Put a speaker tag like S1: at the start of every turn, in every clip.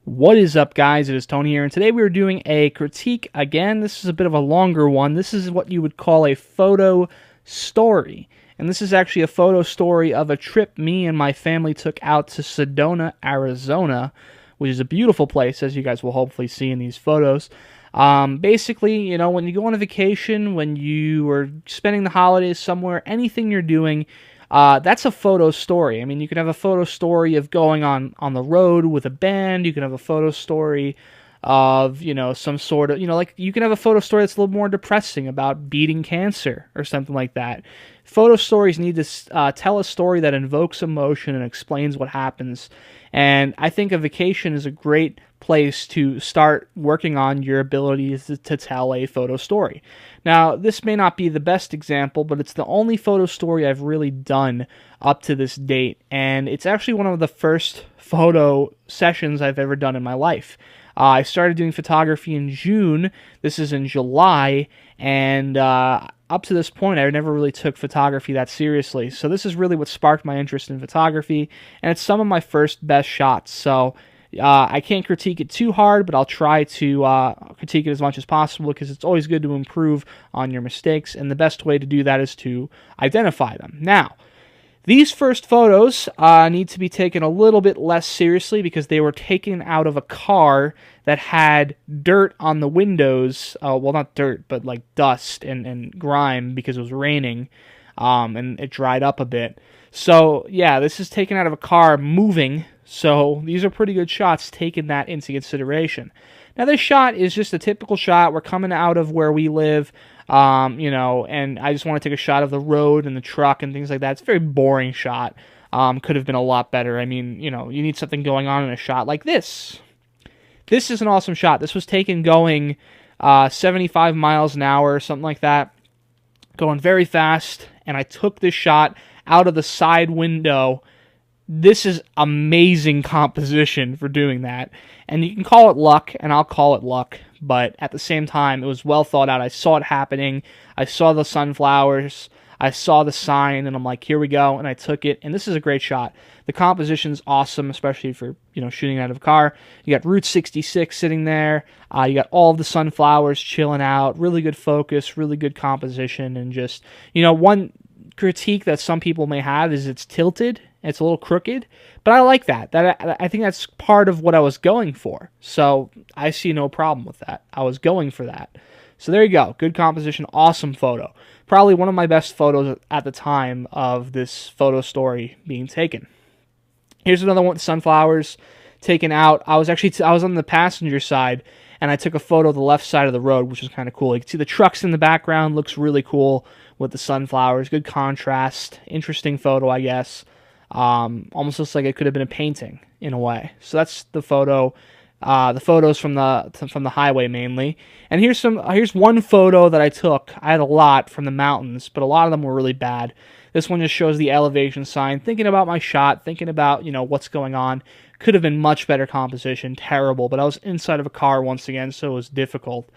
S1: What is up, guys? It is Tony here, and today we are doing a critique. Again, this is a bit of a longer one. This is what you would call a photo story. And this is actually a photo story of a trip me and my family took out to Sedona, Arizona, which is a beautiful place, as you guys will hopefully see in these photos. Basically, when you go on a vacation, when you are spending the holidays somewhere, anything you're doing, that's a photo story. I mean, you can have a photo story of going on the road with a band. You can have a photo story of, some sort of, like you can have a photo story that's a little more depressing about beating cancer or something like that. Photo stories need to tell a story that invokes emotion and explains what happens. And I think a vacation is a great place to start working on your ability to tell a photo story. Now, this may not be the best example, but it's the only photo story I've really done up to this date, and it's actually one of the first photo sessions I've ever done in my life. I started doing photography in June. This is in July, and up to this point, I never really took photography that seriously. So this is really what sparked my interest in photography, and it's some of my first best shots. So I can't critique it too hard, but I'll try to critique it as much as possible because it's always good to improve on your mistakes, and the best way to do that is to identify them. Now, these first photos need to be taken a little bit less seriously because they were taken out of a car that had dirt on the windows. Well, not dirt, but like dust and grime because it was raining, and it dried up a bit. So, yeah, this is taken out of a car moving, so these are pretty good shots taking that into consideration. Now, this shot is just a typical shot. We're coming out of where we live, and I just want to take a shot of the road and the truck and things like that. It's a very boring shot. Could have been a lot better. I mean, you need something going on in a shot like this. This is an awesome shot. This was taken going 75 miles an hour or something like that, going very fast, and I took this shot out of the side window. This is amazing composition for doing that. And you can call it luck, and I'll call it luck, but at the same time, it was well thought out. I saw it happening. I saw the sunflowers. I saw the sign, and I'm like, here we go, and I took it, and this is a great shot. The composition's awesome, especially for, shooting out of a car. You got Route 66 sitting there. You got all of the sunflowers chilling out. Really good focus, really good composition, and just, one critique that some people may have is it's tilted. It's a little crooked, but I like that. I think that's part of what I was going for. So I see no problem with that. I was going for that. So there you go. Good composition, awesome photo. Probably one of my best photos at the time of this photo story being taken. Here's another one, sunflowers taken out. I was on the passenger side, and I took a photo of the left side of the road, which is kind of cool. You can see the trucks in the background. Looks really cool with the sunflowers. Good contrast. Interesting photo, I guess. Almost looks like it could have been a painting in a way. So that's the photo. The photos from the highway mainly. And here's one photo that I took. I had a lot from the mountains, but a lot of them were really bad. This one just shows the elevation sign. Thinking about my shot, thinking about what's going on. Could have been much better composition. Terrible, but I was inside of a car once again, so it was difficult.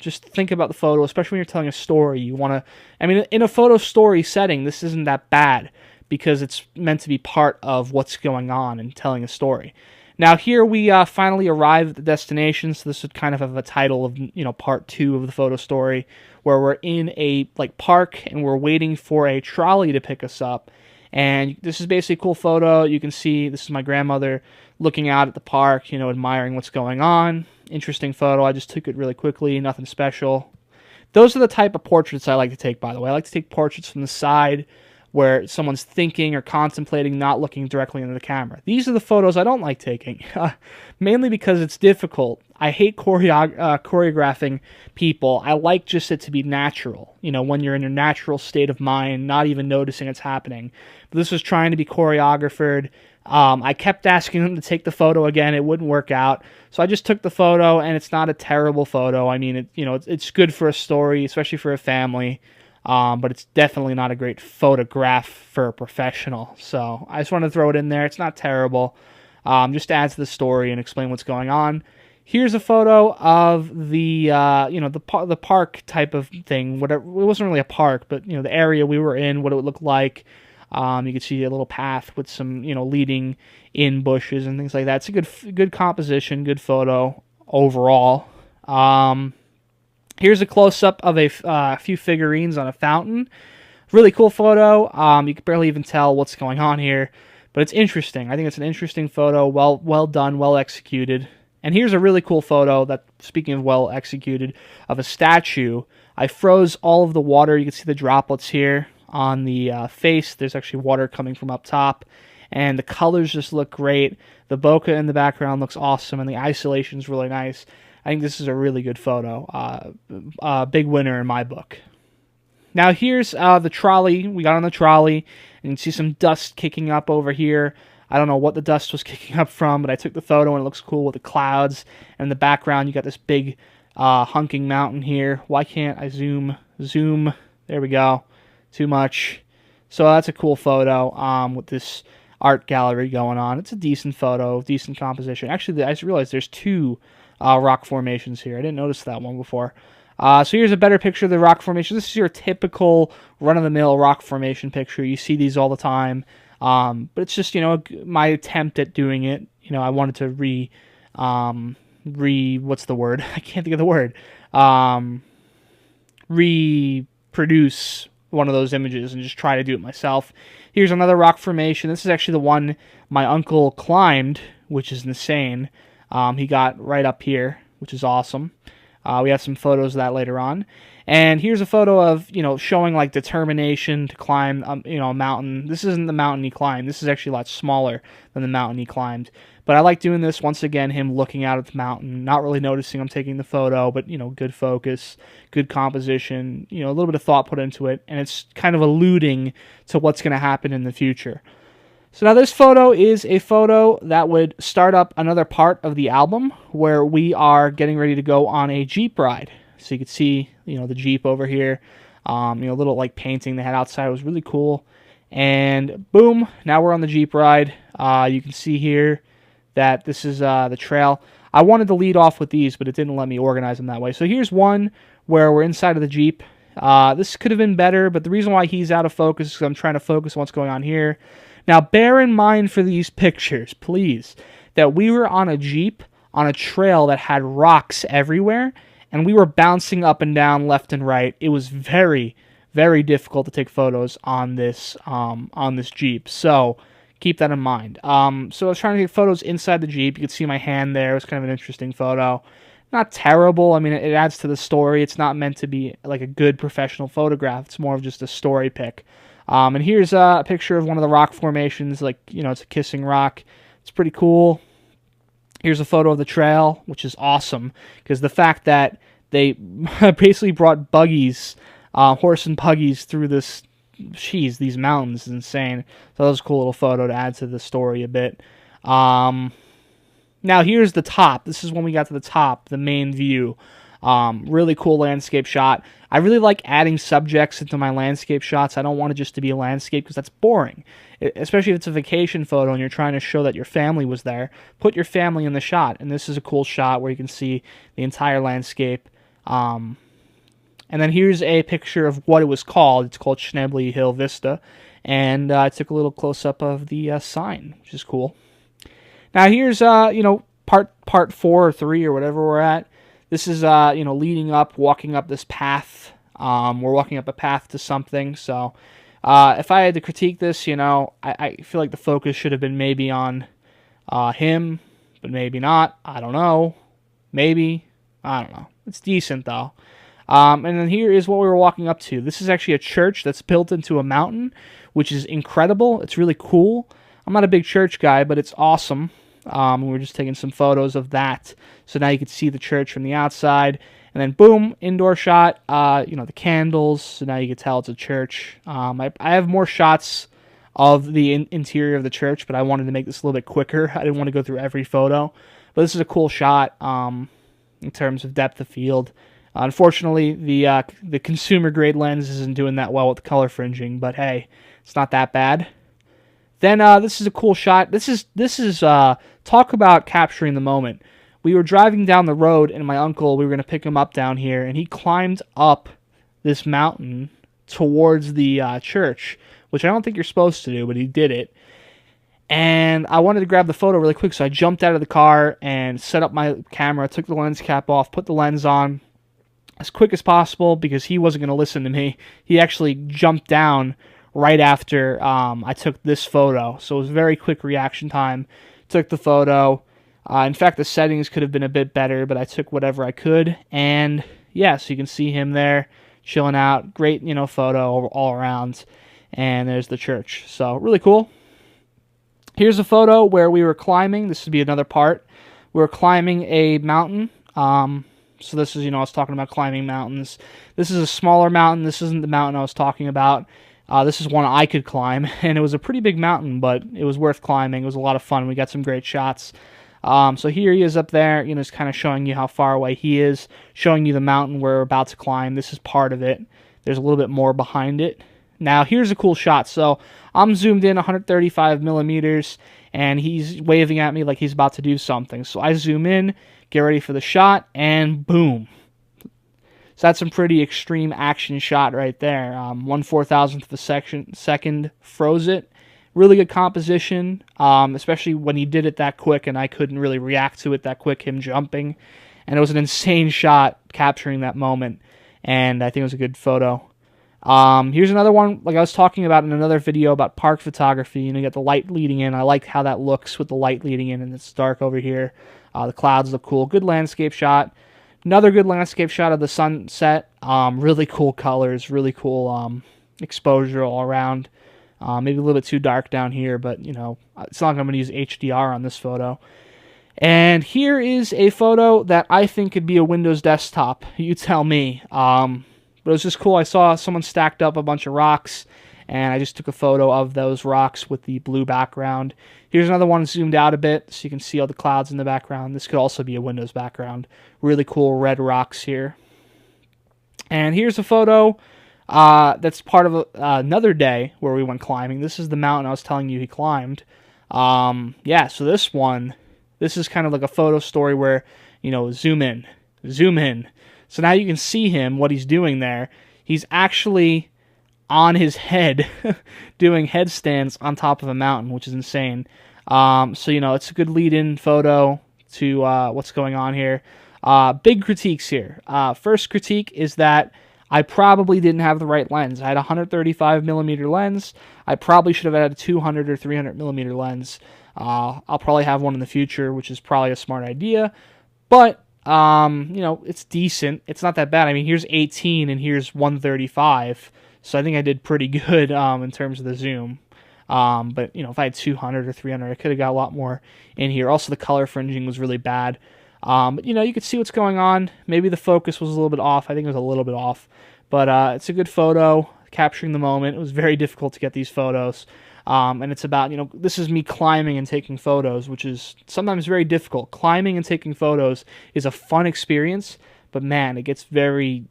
S1: Just think about the photo, especially when you're telling a story. In a photo story setting, this isn't that bad because it's meant to be part of what's going on and telling a story. Now here we finally arrive at the destination, so this would kind of have a title of part 2 of the photo story, where we're in a park and we're waiting for a trolley to pick us up. And this is basically a cool photo. You can see this is my grandmother looking out at the park, admiring what's going on. Interesting photo. I just took it really quickly, nothing special. Those are the type of portraits I like to take, by the way. I like to take portraits from the side where someone's thinking or contemplating, not looking directly into the camera. These are the photos I don't like taking, mainly because it's difficult. I hate choreographing people. I like just it to be natural, when you're in your natural state of mind, not even noticing it's happening. But this was trying to be choreographed. I kept asking them to take the photo again. It wouldn't work out. So I just took the photo, and it's not a terrible photo. I mean, it's good for a story, especially for a family. But it's definitely not a great photograph for a professional. So I just wanted to throw it in there. It's not terrible. Just adds to the story and explain what's going on. Here's a photo of the the park type of thing. Whatever, it wasn't really a park, but the area we were in, what it would look like. You can see a little path with some, leading in bushes and things like that. It's a good composition, good photo overall. Here's a close-up of a few figurines on a fountain. Really cool photo. You can barely even tell what's going on here, but it's interesting. I think it's an interesting photo, well done, well executed. And here's a really cool photo that, speaking of well executed, of a statue. I froze all of the water. You can see the droplets here on the face. There's actually water coming from up top, and the colors just look great. The bokeh in the background looks awesome, and the isolation is really nice. I think this is a really good photo. Big winner in my book. Now here's the trolley. We got on the trolley, and you can see some dust kicking up over here. I don't know what the dust was kicking up from, but I took the photo, and it looks cool with the clouds. And in the background, you got this big hunking mountain here. Why can't I zoom? Zoom. There we go. Too much. So that's a cool photo with this art gallery going on. It's a decent photo, decent composition. Actually, I just realized there's two rock formations here. I didn't notice that one before. So here's a better picture of the rock formation. This is your typical run-of-the-mill rock formation picture. You see these all the time. But it's just, my attempt at doing it. I wanted to what's the word? I can't think of the word. Reproduce one of those images and just try to do it myself. Here's another rock formation. This is actually the one my uncle climbed, which is insane. He got right up here, which is awesome. We have some photos of that later on. And here's a photo of, showing like determination to climb, a mountain. This isn't the mountain he climbed. This is actually a lot smaller than the mountain he climbed. But I like doing this, once again, him looking out at the mountain, not really noticing I'm taking the photo, but, good focus, good composition, a little bit of thought put into it. And it's kind of alluding to what's going to happen in the future. So now this photo is a photo that would start up another part of the album where we are getting ready to go on a Jeep ride. So you can see, the Jeep over here, little like painting they had outside. It was really cool. And boom, now we're on the Jeep ride. You can see here that this is the trail. I wanted to lead off with these, but it didn't let me organize them that way. So here's one where we're inside of the Jeep. This could have been better, but the reason why he's out of focus is because I'm trying to focus on what's going on here. Now, bear in mind for these pictures, please, that we were on a Jeep on a trail that had rocks everywhere, and we were bouncing up and down, left and right. It was very, very difficult to take photos on this Jeep. So keep that in mind. So I was trying to take photos inside the Jeep. You could see my hand there. It was kind of an interesting photo. Not terrible. I mean, it adds to the story. It's not meant to be like a good professional photograph. It's more of just a story pic. And here's a picture of one of the rock formations. Like, it's a kissing rock. It's pretty cool. Here's a photo of the trail, which is awesome, because the fact that they basically brought buggies, horse and buggies through these mountains is insane. So that was a cool little photo to add to the story a bit. Now here's the top. This is when we got to the top, the main view. Really cool landscape shot. I really like adding subjects into my landscape shots. I don't want it just to be a landscape because that's boring. Especially if it's a vacation photo and you're trying to show that your family was there. Put your family in the shot. And this is a cool shot where you can see the entire landscape. And then here's a picture of what it was called. It's called Schnebly Hill Vista. And I took a little close-up of the sign, which is cool. Now here's, part 4 or 3 or whatever we're at. This is, leading up, walking up this path. We're walking up a path to something. So if I had to critique this, I feel like the focus should have been maybe on him, but maybe not. I don't know. Maybe. I don't know. It's decent, though. And then here is what we were walking up to. This is actually a church that's built into a mountain, which is incredible. It's really cool. I'm not a big church guy, but it's awesome. We were just taking some photos of that. So now you can see the church from the outside. And then boom, indoor shot, the candles. So now you can tell it's a church. I have more shots of the interior of the church, but I wanted to make this a little bit quicker. I didn't want to go through every photo. But this is a cool shot in terms of depth of field. Unfortunately, the consumer grade lens isn't doing that well with the color fringing, but hey, it's not that bad. Then this is a cool shot. This is talk about capturing the moment. We were driving down the road, and my uncle, we were going to pick him up down here, and he climbed up this mountain towards the church, which I don't think you're supposed to do, but he did it. And I wanted to grab the photo really quick, so I jumped out of the car and set up my camera, took the lens cap off, put the lens on as quick as possible because he wasn't going to listen to me. He actually jumped down right after I took this photo, so it was a very quick reaction time. Took the photo. In fact, the settings could have been a bit better, but I took whatever I could. And yeah, so you can see him there chilling out. Great, photo all around. And there's the church. So really cool. Here's a photo where we were climbing. This would be another part. We were climbing a mountain. So this is, I was talking about climbing mountains. This is a smaller mountain. This isn't the mountain I was talking about. This is one I could climb, and it was a pretty big mountain, but it was worth climbing. It was a lot of fun. We got some great shots. So here he is up there, just kind of showing you how far away he is, showing you the mountain we're about to climb. This is part of it. There's a little bit more behind it. Now, here's a cool shot. So I'm zoomed in 135 millimeters, and he's waving at me like he's about to do something. So I zoom in, get ready for the shot, and boom. So that's some pretty extreme action shot right there. 1/4000th of a second froze it. Really good composition, especially when he did it that quick, and I couldn't really react to it that quick, him jumping. And it was an insane shot capturing that moment, and I think it was a good photo. Here's another one, like I was talking about in another video about park photography. You get the light leading in. I like how that looks with the light leading in, and it's dark over here. The clouds look cool. Good landscape shot. Another good landscape shot of the sunset. Really cool colors, really cool exposure all around. Maybe a little bit too dark down here, but, it's not like I'm going to use HDR on this photo. And here is a photo that I think could be a Windows desktop. You tell me. But it was just cool. I saw someone stacked up a bunch of rocks, and I just took a photo of those rocks with the blue background. Here's another one zoomed out a bit, so you can see all the clouds in the background. This could also be a Windows background. Really cool red rocks here. And here's a photo that's part of another day where we went climbing. This is the mountain I was telling you he climbed. Yeah, so this is kind of like a photo story where, zoom in, zoom in. So now you can see him, what he's doing there. He's actually on his head doing headstands on top of a mountain, which is insane. So, it's a good lead-in photo to what's going on here. Big critiques here. First critique is that I probably didn't have the right lens. I had a 135 millimeter lens. I probably should have had a 200 or 300 millimeter lens. I'll probably have one in the future, which is probably a smart idea. But it's decent. It's not that bad. I mean, here's 18 and here's 135. So I think I did pretty good in terms of the zoom. But, if I had 200 or 300, I could have got a lot more in here. Also, the color fringing was really bad. But, you could see what's going on. Maybe the focus was a little bit off. I think it was a little bit off. But it's a good photo, capturing the moment. It was very difficult to get these photos. And it's about, this is me climbing and taking photos, which is sometimes very difficult. Climbing and taking photos is a fun experience, but man, it gets very,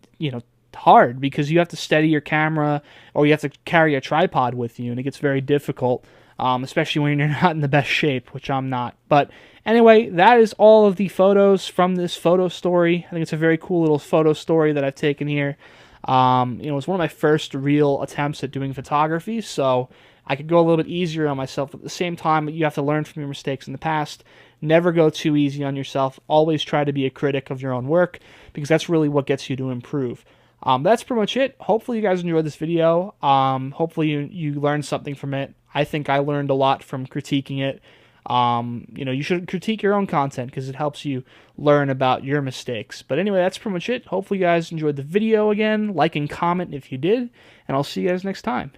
S1: hard because you have to steady your camera or you have to carry a tripod with you, and it gets very difficult, especially when you're not in the best shape, which I'm not. But anyway, that is all of the photos from this photo story. I think it's a very cool little photo story that I've taken here. It's one of my first real attempts at doing photography, so I could go a little bit easier on myself. At the same time, you have to learn from your mistakes in the past. Never go too easy on yourself. Always try to be a critic of your own work, because that's really what gets you to improve. That's pretty much it. Hopefully you guys enjoyed this video. Hopefully you learned something from it. I think I learned a lot from critiquing it. You should critique your own content because it helps you learn about your mistakes. But anyway, that's pretty much it. Hopefully you guys enjoyed the video again. Like and comment if you did, and I'll see you guys next time.